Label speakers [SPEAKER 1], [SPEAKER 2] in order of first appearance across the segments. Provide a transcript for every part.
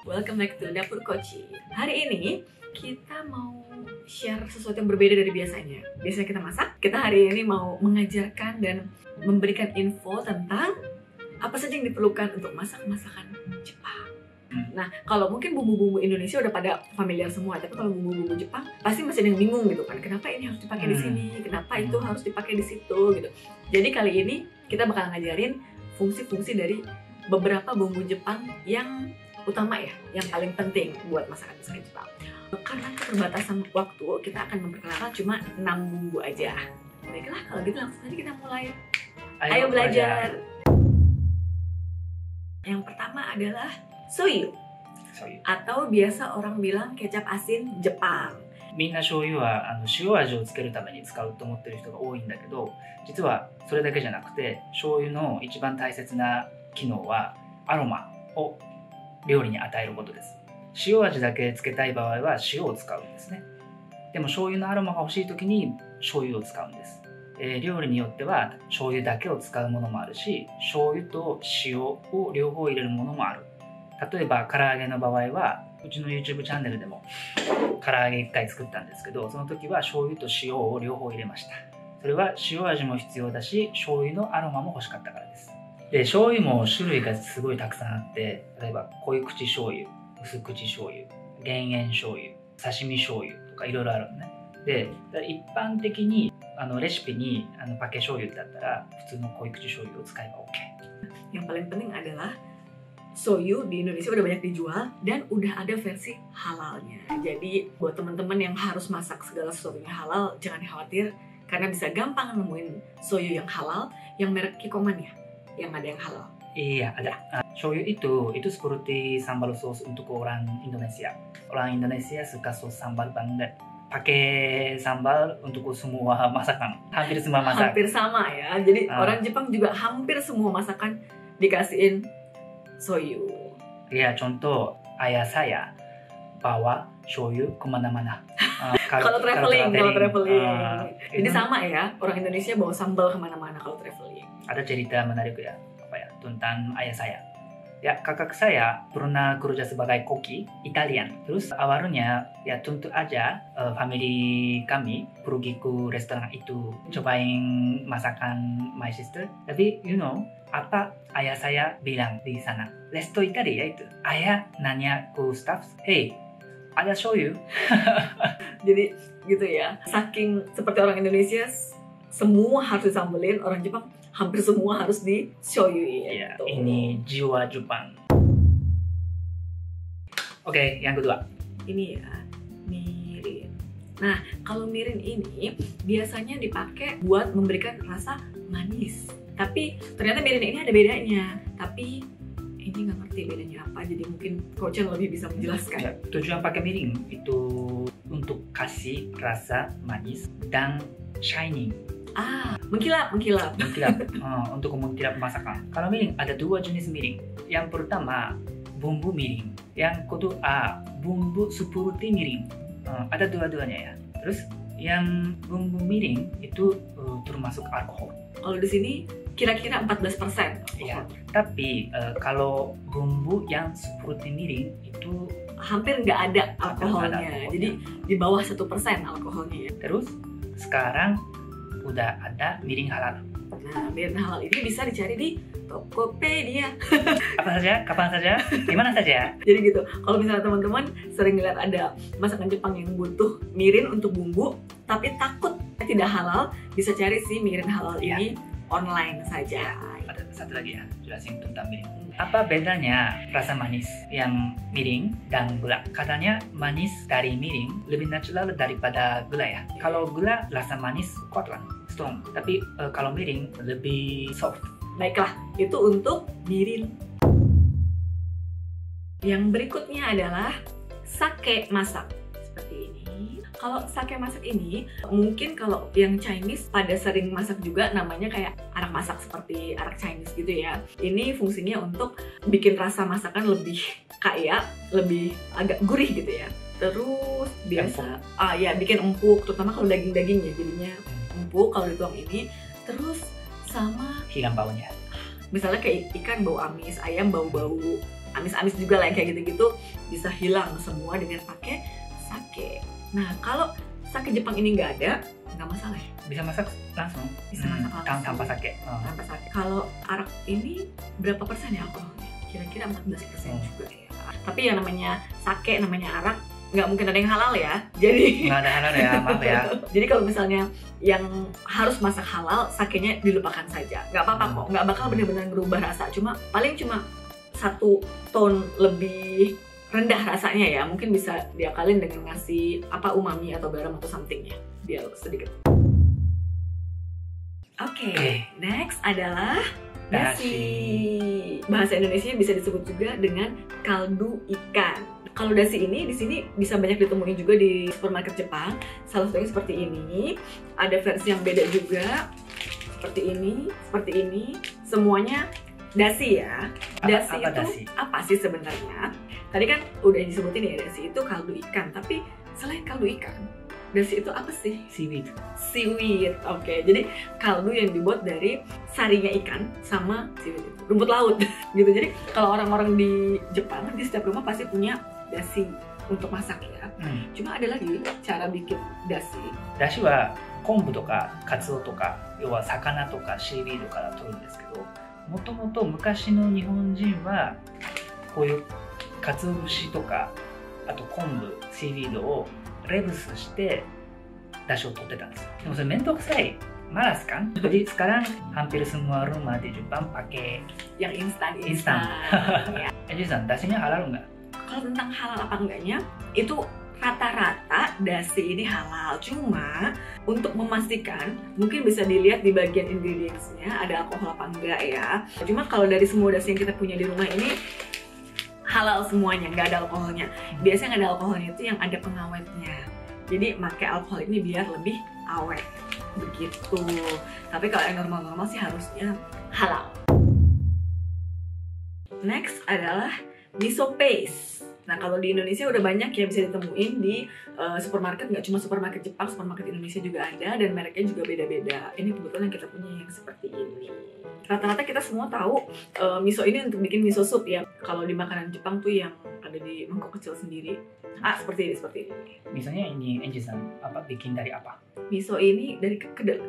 [SPEAKER 1] Welcome back to Dapur Koci. Hari ini kita mau share sesuatu yang berbeda dari biasanya. Biasanya kita masak, kita hari ini mau mengajarkan dan memberikan info tentang apa saja yang diperlukan untuk masak masakan Jepang. Nah, kalau mungkin bumbu-bumbu Indonesia udah pada familiar semua, tapi kalau bumbu-bumbu Jepang pasti masih ada yang bingung gitu kan. Kenapa ini harus dipakai di sini? Kenapa itu harus dipakai di situ gitu. Jadi kali ini kita bakal ngajarin fungsi-fungsi dari beberapa bumbu Jepang yang utama ya, yang paling penting buat masakan-masakan Jepang. Karena keterbatasan waktu, kita akan memperkenalkan cuma 6 bumbu aja. Baiklah, kalau gitu langsung aja kita mulai. Ayo belajar. Yang pertama adalah soyu. Atau biasa orang bilang kecap asin Jepang.
[SPEAKER 2] みんな醤油は塩味をつけるために使うと思ってる人が多いんだけど、実はそれだけじゃなくて、醤油の一番大切な機能はアロマを料理に与えることです。塩味だけつけたい場合は塩を使うんですね。でも醤油のアロマが欲しい時に醤油を使うんです。料理によっては醤油だけを使うものもあるし、醤油と塩を両方入れるものもある。例えば唐揚げの場合はうちの YouTube チャンネルでも唐揚げ1回作ったんですけど、その時は醤油と塩を両方入れました。それは塩味も必要だし、醤油のアロマも欲しかったからです。で、醤油も種類がすごいたくさんあって、例えば濃い口醤油、薄口醤油、減塩醤油、刺身醤油とかいろいろあるのね。で、一般的にレシピにパケ醤油だったら普通の濃い口醤油を使えば OK。
[SPEAKER 1] Yang paling penting adalah soyu di Indonesia udah banyak dijual dan udah ada versi halalnya. Jadi buat teman-teman yang harus masak segala sesuatunya halal, jangan khawatir karena bisa gampang nemuin soyu yang halal, yang merek Kikoman ya, yang ada yang halal.
[SPEAKER 2] Iya, ada. Shoyu itu seperti sambal sos untuk orang Indonesia. Orang Indonesia suka sos sambal banget. Pakai sambal untuk semua masakan. Hampir semua masakan.
[SPEAKER 1] Hampir sama ya. Jadi orang Jepang juga hampir semua masakan dikasihin soyu.
[SPEAKER 2] Iya, contoh ayah saya bawa shoyu kemana-mana.
[SPEAKER 1] Kalau traveling. Jadi sama ya, orang Indonesia bawa sambal kemana-mana kalau traveling.
[SPEAKER 2] Ada cerita menarik ya, tentang ayah saya. Ya, kakak saya pernah kerja sebagai koki Italian. Terus awalnya ya tentu aja family kami pergi ke restoran itu cobain masakan my sister. Tapi you know apa ayah saya bilang di sana? Resto Italia itu. Ayah nanya ke staff, hey, ada shoyu?
[SPEAKER 1] Jadi gitu ya. Saking seperti orang Indonesia semua harus disambelin, orang Jepang hampir semua harus di shoyu
[SPEAKER 2] ya. Gitu. Ini jiwa Jepang. Oke, yang kedua.
[SPEAKER 1] Ini ya, mirin. Nah, kalau mirin ini biasanya dipakai buat memberikan rasa manis. Tapi ternyata mirin ini ada bedanya. Tapi ini nggak ngerti bedanya apa, jadi mungkin Coach lebih bisa menjelaskan.
[SPEAKER 2] Ya, tujuan pakai mirin itu untuk kasih rasa manis dan shining.
[SPEAKER 1] Mengkilap.
[SPEAKER 2] Untuk mengkilap masakan. Kalau mirin ada dua jenis mirin. Yang pertama bumbu mirin. Yang kedua bumbu seperti mirin. Ada dua-duanya ya. Terus yang bumbu mirin itu termasuk alkohol.
[SPEAKER 1] Kalau di sini kira-kira 14%.
[SPEAKER 2] Ya, tapi kalau bumbu yang seperti mirin itu
[SPEAKER 1] hampir nggak ada alkoholnya. Jadi di bawah 1% alkoholnya ya.
[SPEAKER 2] Terus sekarang udah ada mirin halal.
[SPEAKER 1] Nah, mirin halal ini bisa dicari di Tokopedia.
[SPEAKER 2] Apa saja, kapan saja, di mana saja.
[SPEAKER 1] Jadi gitu, kalau misalnya teman-teman sering lihat ada masakan Jepang yang butuh mirin untuk bumbu, tapi takut tidak halal, bisa cari si mirin halal ini online saja.
[SPEAKER 2] Ada satu lagi ya, jelasin tentang mirin. Apa bedanya rasa manis yang mirin dan gula? Katanya manis dari mirin lebih natural daripada gula ya. Kalau gula rasa manis kuat lah, strong. Tapi kalau mirin lebih soft.
[SPEAKER 1] Baiklah, itu untuk mirin. Yang berikutnya adalah sake masak. Seperti ini. Kalau sake masak ini, mungkin kalau yang Chinese pada sering masak juga namanya kayak arak masak seperti arak Chinese gitu ya. Ini fungsinya untuk bikin rasa masakan lebih kaya, lebih agak gurih gitu ya. Terus biasa, bikin empuk, terutama kalau daging-dagingnya jadinya empuk kalau dituang ini. Terus sama
[SPEAKER 2] hilang baunya.
[SPEAKER 1] Misalnya kayak ikan bau amis, ayam bau-bau amis-amis juga lah yang kayak gitu-gitu bisa hilang semua dengan pakai sake. Nah kalau sake Jepang ini nggak ada, nggak masalah ya?
[SPEAKER 2] Bisa masak langsung.
[SPEAKER 1] Bisa masak langsung.
[SPEAKER 2] Tanpa sake.
[SPEAKER 1] Tanpa sake. Kalau arak ini berapa persen ya alkoholnya? Kira-kira 14% juga ya. Tapi yang namanya sake, namanya arak, nggak mungkin ada yang halal ya. Jadi
[SPEAKER 2] nggak ada halal ya, maaf ya.
[SPEAKER 1] Jadi kalau misalnya yang harus masak halal, sakenya dilupakan saja. Nggak apa-apa kok, nggak bakal benar-benar berubah rasa. Paling cuma 1 tone lebih rendah rasanya ya. Mungkin bisa diakalin dengan ngasih umami atau garam atau somethingnya biar sedikit. Oke, next adalah dashi. Bahasa Indonesia bisa disebut juga dengan kaldu ikan. Kalau dashi ini di sini bisa banyak ditemuin juga di supermarket Jepang. Salah satunya seperti ini. Ada versi yang beda juga. Seperti ini. Semuanya dashi ya. Dashi itu
[SPEAKER 2] dashi?
[SPEAKER 1] apa sih sebenarnya? Tadi kan udah disebutin ya, dashi itu kaldu ikan. Tapi selain kaldu ikan, dashi itu apa sih? Seaweed. Oke, jadi kaldu yang dibuat dari sarinya ikan sama seaweed itu, rumput laut gitu. Jadi kalau orang-orang di Jepang di setiap rumah pasti punya dashi untuk masak ya. Cuma ada lagi cara bikin dashi.
[SPEAKER 2] Dashi wa konbu toka katsuo toka, 要は魚とかシービードから取るんですけど、もともと昔の日本人はこういう鰹節とかあと昆布、シービードをレブスして出汁を取ってたんですよ。でもそれめんどくさい。malas kan? Jadi sekarang hampir semua rumah di Jepang pakai
[SPEAKER 1] yang instan.
[SPEAKER 2] Ya. Eji-san, dashinya halal nggak?
[SPEAKER 1] Kalau tentang halal apa enggaknya, itu rata-rata dashi ini halal. Cuma untuk memastikan, mungkin bisa dilihat di bagian ingredientsnya ada alkohol apa enggak ya. Cuma kalau dari semua dashi yang kita punya di rumah ini halal semuanya, nggak ada alkoholnya. Biasanya yang ada alkoholnya itu yang ada pengawetnya. Jadi pakai alkohol ini biar lebih awet begitu. Tapi kalau yang normal-normal sih harusnya halal. Next adalah miso paste. Nah kalau di Indonesia udah banyak ya bisa ditemuin di supermarket, nggak cuma supermarket Jepang, supermarket Indonesia juga ada dan mereknya juga beda-beda. Ini kebetulan kita punya yang seperti ini. Rata-rata kita semua tahu miso ini untuk bikin miso soup ya. Kalau di makanan Jepang tuh yang ada di mangkok kecil sendiri. Seperti ini.
[SPEAKER 2] Misonya ini Eji-san, bikin dari apa?
[SPEAKER 1] Miso ini dari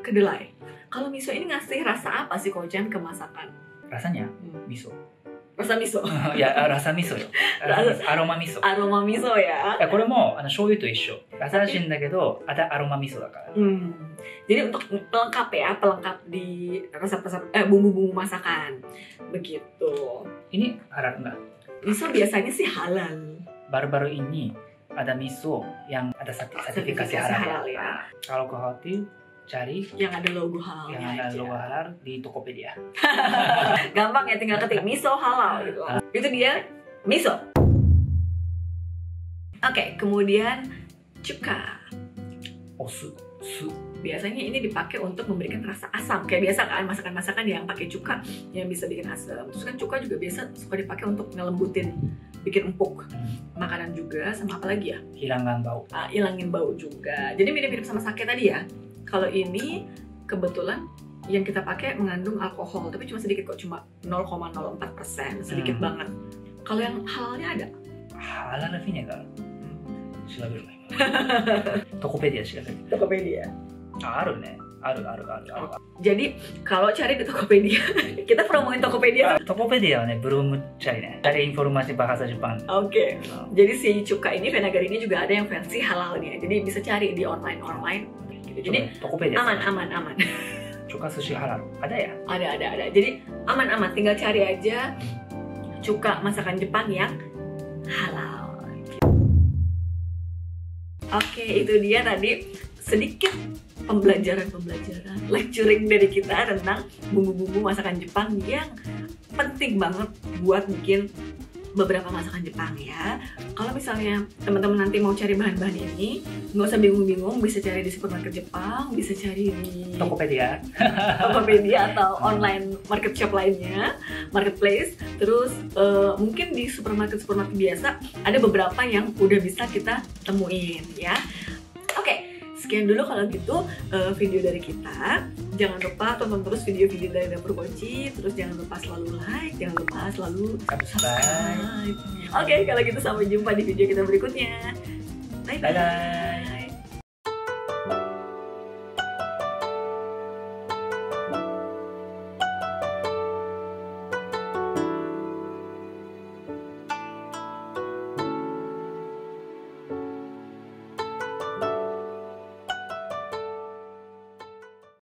[SPEAKER 1] kedelai. Kalau miso ini ngasih rasa apa sih Kojan ke masakan?
[SPEAKER 2] Rasanya miso.
[SPEAKER 1] Rasa miso.
[SPEAKER 2] Ya, rasa miso yo. Aroma miso.
[SPEAKER 1] Aroma miso ya.
[SPEAKER 2] これも醤油と一緒。優しいんだけど、ada aroma miso だから。
[SPEAKER 1] Jadi untuk pelengkap ya, pelengkap di resep-resep bumbu-bumbu masakan. Begitu.
[SPEAKER 2] Ini halal nggak?
[SPEAKER 1] Miso biasanya sih halal.
[SPEAKER 2] Baru-baru ini ada miso yang ada sertifikasi halal ya. Kalau ke hotel cari
[SPEAKER 1] yang ada logo halal.
[SPEAKER 2] Yang ada logo halal di Tokopedia.
[SPEAKER 1] Gampang ya, tinggal ketik miso halal gitu. Itu dia miso. Oke, kemudian cuka.
[SPEAKER 2] Osu.
[SPEAKER 1] Biasanya ini dipakai untuk memberikan rasa asam. Kayak biasa kan masakan-masakan yang pakai cuka yang bisa bikin asam. Terus kan cuka juga biasa suka dipakai untuk ngelembutin, bikin empuk makanan juga. Sama apa lagi ya?
[SPEAKER 2] Hilangin bau.
[SPEAKER 1] Hilangin bau juga. Jadi mirip-mirip sama sake tadi ya. Kalau ini kebetulan yang kita pakai mengandung alkohol, tapi cuma sedikit kok, cuma 0,04%, sedikit banget. Kalau yang halalnya ada?
[SPEAKER 2] Halal lebihnya kan? Shiraberu. Tokopedia shiraberu.
[SPEAKER 1] Tokopedia.
[SPEAKER 2] Aru ne. Aru.
[SPEAKER 1] Jadi kalau cari di Tokopedia, kita promoin Tokopedia.
[SPEAKER 2] Tokopedia ne belum cari ne. Cari informasi bahasa Jepang.
[SPEAKER 1] Oke. Jadi si cuka ini, vinegar ini juga ada yang versi halalnya. Jadi bisa cari di online. Jadi
[SPEAKER 2] Tokopedia
[SPEAKER 1] aman.
[SPEAKER 2] Cuka sushi halal ada ya?
[SPEAKER 1] Ada. Jadi aman. Tinggal cari aja cuka masakan Jepang yang halal. Oke, itu dia tadi sedikit pembelajaran lecturing dari kita tentang bumbu-bumbu masakan Jepang yang penting banget buat bikin beberapa masakan Jepang ya. Kalau misalnya teman-teman nanti mau cari bahan-bahan ini, nggak usah bingung-bingung, bisa cari di supermarket Jepang, bisa cari di
[SPEAKER 2] Tokopedia
[SPEAKER 1] atau online market shop lainnya, marketplace. Terus mungkin di supermarket biasa ada beberapa yang udah bisa kita temuin ya. Oke, Sekian dulu kalau gitu video dari kita. Jangan lupa tonton terus video-video dari Dapur Poci. Terus jangan lupa selalu like, jangan lupa selalu subscribe. Oke, kalau gitu sampai jumpa di video kita berikutnya. Bye bye.